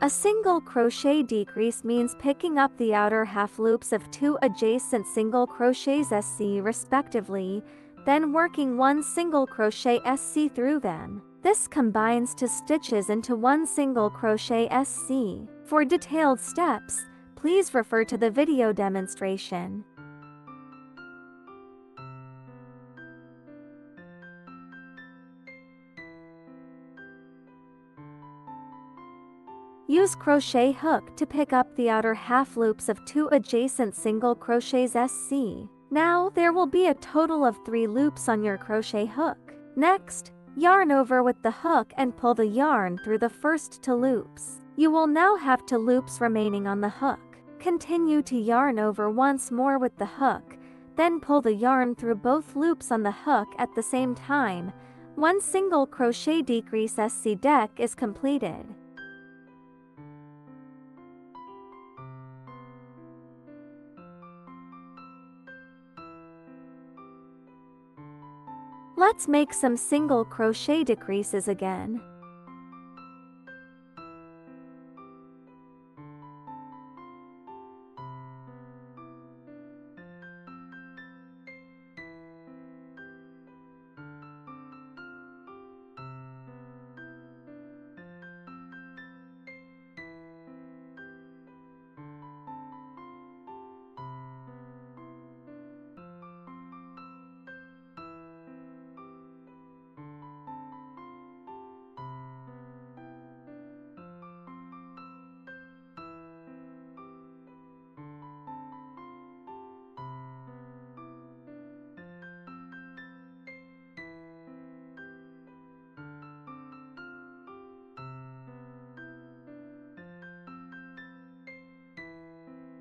A single crochet decrease means picking up the outer half loops of 2 adjacent single crochets SC respectively, then working 1 single crochet SC through them. This combines 2 stitches into 1 single crochet SC. For detailed steps, please refer to the video demonstration. Use crochet hook to pick up the outer half loops of 2 adjacent single crochets SC. Now there will be a total of 3 loops on your crochet hook. Next, yarn over with the hook and pull the yarn through the first 2 loops. You will now have 2 loops remaining on the hook. Continue to yarn over once more with the hook, then pull the yarn through both loops on the hook at the same time. 1 single crochet decrease SC deck is completed. Let's make some single crochet decreases again.